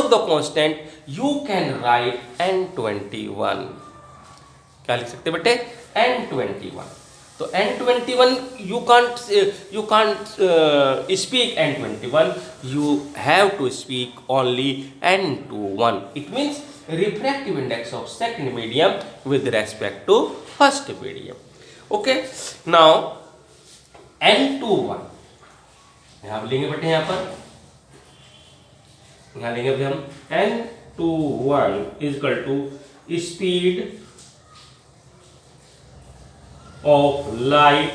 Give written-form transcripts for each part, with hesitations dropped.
Of the constant you can write N21। क्या लिख सकते बेटे? N21। तो N21 you can't speak N21, you have to speak only N21. It means refractive index of second medium with respect to first medium. Okay, now N21 यहाँ लेंगे बेटे, यहाँ लेंगे हम N21 is equal to speed of light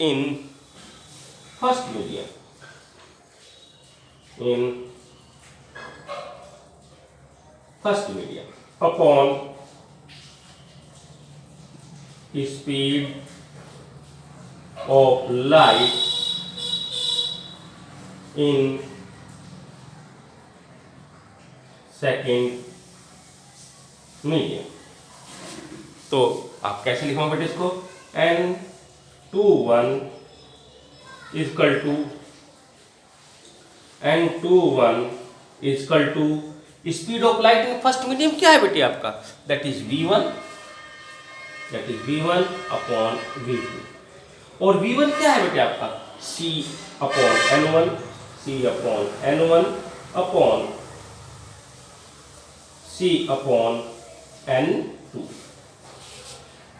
in first medium, upon speed of light in second medium। तो आप कैसे लिखोगे बेटे इसको? N21 is equal to speed of light in first medium क्या है बेटे आपका? That is V1 upon V2। और V1 क्या है बेटे आपका? C upon N1 upon C upon N2।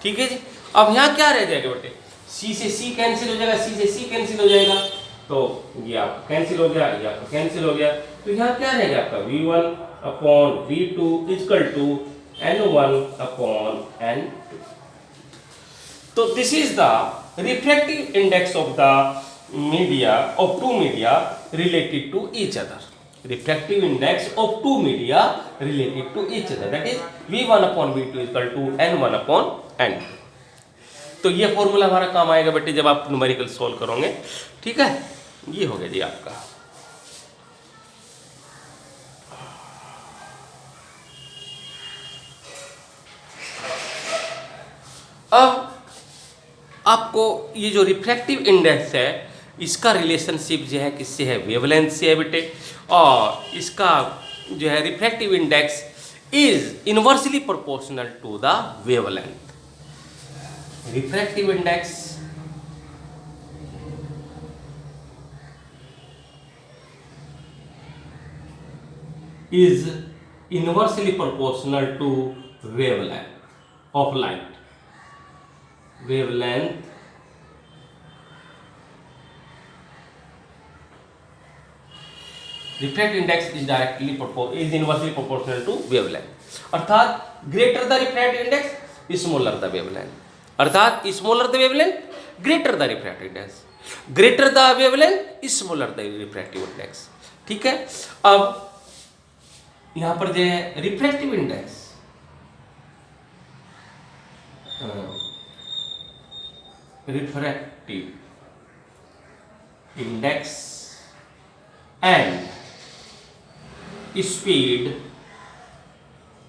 ठीक है जी। अब यहाँ क्या रह जाएगा बेटे? C से C कैंसिल हो जाएगा, C से C कैंसिल हो जाएगा, तो ये आपका कैंसिल हो गया, ये आपका कैंसिल हो गया। तो यहाँ क्या रहेगा आपका? V1 upon V2 equal to N1 upon N2। तो this is the refractive index of the media of two media related to each other. Refractive index of two media related to each other, that is V1 upon V2 equal to N1 upon N2। तो ये formula हमारा काम आएगा बेटे जब आप numerical solve करोगे। ठीक है, ये हो गया जी आपका। अब आपको ये जो रिफ्रैक्टिव इंडेक्स है इसका रिलेशनशिप जो है किससे है? वेवलेंथ से है बेटे। और इसका जो है refractive index is inversely proportional to the wavelength. Refractive index is inversely proportional to wavelength of light. Wavelength refractive index is inversely proportional to wavelength। अर्थात greater the refractive index smaller the wavelength। अर्थात smaller the wavelength greater the refractive index, greater the wavelength smaller the refractive index। ठीक है। अब यहां पर जो है refractive index and speed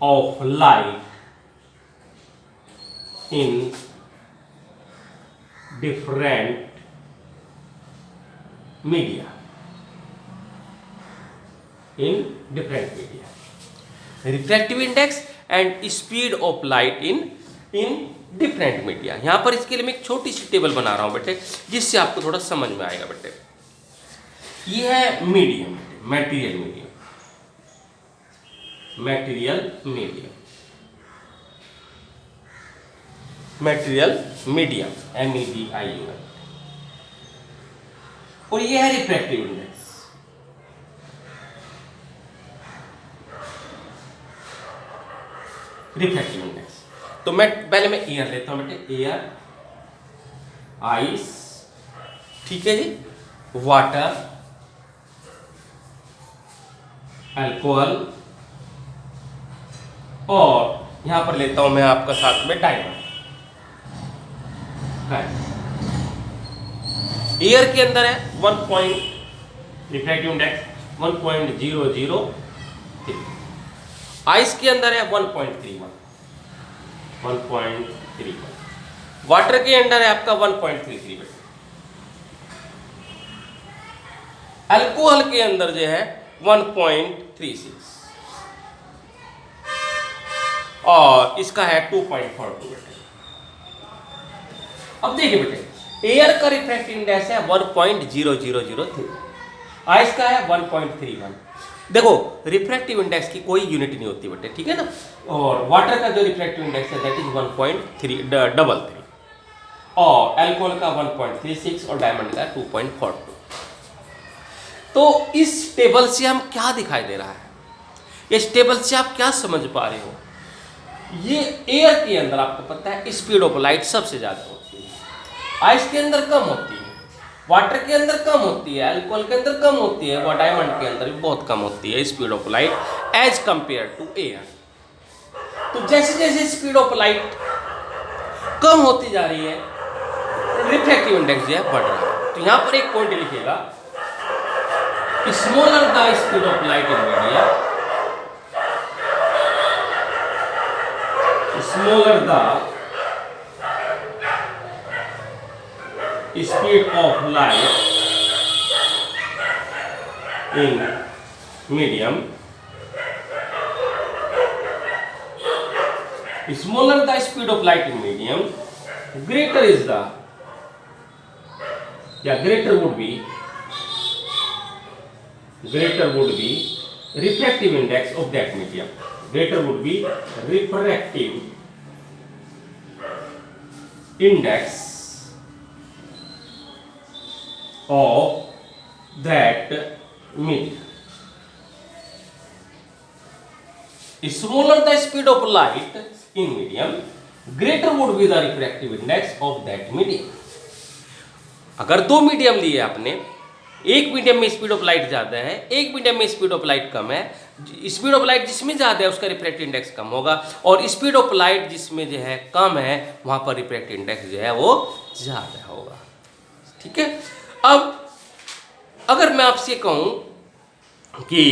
of light in different media refractive index and speed of light in different media. यहां पर इसके लिए मैं एक छोटी सी टेबल बना रहा हूं बेटे जिससे आपको थोड़ा समझ में आएगा बेटे। ये है मीडियम, मटेरियल मीडियम MEDIUM, और ये है रिफ्रैक्टिव इंडेक्स। रिफ्रैक्टिव इंडेक्स तो मैं पहले एयर लेता हूं बेटे। एयर, आइस, ठीक है जी, वाटर, अल्कोहल, और यहां पर लेता हूं मैं आपका साथ में डायमंड। एयर के अंदर है 1 रिफ्रैक्टिव इंडेक्स 1.003। आइस के अंदर है 1.31। वाटर के अंदर है आपका 1.33। अल्कोहल के अंदर जो है 1.36 और इसका है 2.42 बेटे। अब देखिए बेटे, एयर का रिफ्रैक्टिव इंडेक्स है 1.0003, आइस का है 1.31। देखो रिफ्रैक्टिव इंडेक्स की कोई यूनिट नहीं होती बेटे, ठीक है ना। और वाटर का जो रिफ्रैक्टिव इंडेक्स है दैट इज 1.33 और अल्कोहल का 1.36 और डायमंड का 2.42। तो इस टेबल से हम क्या दिखाई दे रहा है, इस टेबल से आप क्या समझ पा रहे हो? ये एयर के अंदर आपको पता है स्पीड ऑफ लाइट सबसे ज्यादा होती है, आइस के अंदर कम होती है, वाटर के अंदर कम होती है, अल्कोहल के अंदर कम होती है, वो डायमंड के अंदर भी बहुत कम होती है speed of light as compared to air. तो जैसे जैसे स्पीड ऑफ लाइट कम होती जा रही है, रिफ्रैक्टिव इंडेक्स जो है बढ़ रहा है। तो यहां पर एक पॉइंट लिखिएगा, smaller the speed of light in media, smaller the speed of light in medium, smaller the speed of light in medium, greater is the, greater would be refractive index of that medium, greater would be refractive index of that medium. Smaller the speed of light in medium, greater would be the refractive index of that medium. अगर दो medium लिए आपने, एक medium में speed of light ज़्यादा है, एक medium में स्पीड ऑफ लाइट कम है, स्पीड ऑफ लाइट जिसमें ज़्यादा है उसका रिफ्रैक्टिव इंडेक्स कम होगा और स्पीड ऑफ लाइट जिसमें जो है कम है वहाँ पर रिफ्रैक्टिव इंडेक्स जो है वो ज़्यादा होगा। ठीक है। अब अगर मैं आपसे कहूं कि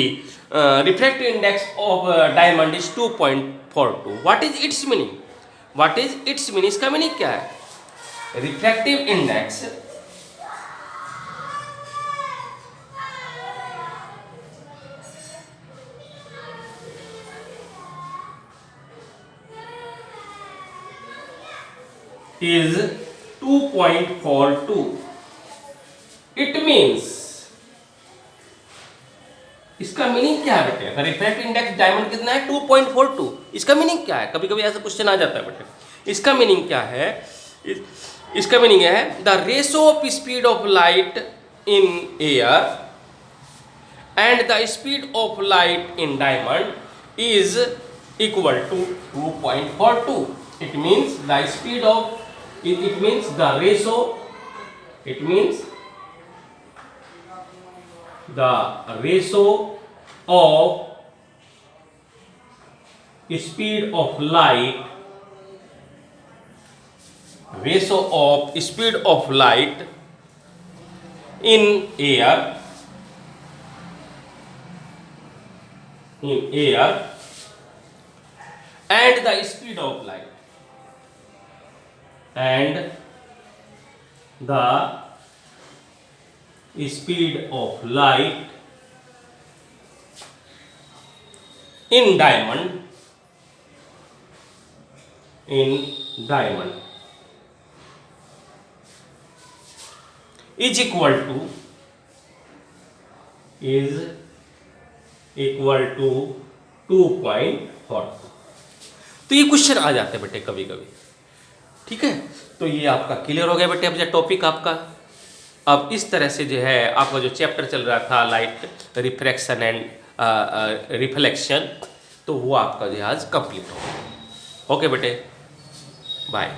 refractive index of diamond is 2.42, what is it's meaning? What is it's meaning? इसका मीनिंग क्या है? Refractive index is 2.42. It means, इसका मीनिंग क्या है बेटे? अगर रिफ्रैक्टिव इंडेक्स डायमंड कितना है 2.42, इसका मीनिंग क्या है? कभी कभी ऐसा क्वेश्चन आ जाता है बेटे। इसका मीनिंग क्या है? इसका मीनिंग है the ratio of speed of light in air and the speed of light in diamond is equal to 2.42. It means the speed of, it means the ratio, it means the ratio of speed of light, ratio of speed of light in air, and the speed of light, and the speed of light in diamond, is equal to 2.42. तो ये question आ जाते हैं बेटे कभी कभी। ठीक है, तो ये आपका क्लियर हो गया बेटे। अब जो टॉपिक आपका, अब इस तरह से जो है आपका जो चैप्टर चल रहा था लाइट रिफ्रैक्शन एंड रिफ्लेक्शन, तो वो आपका जो आज कंप्लीट हो गया। ओके बेटे, बाय।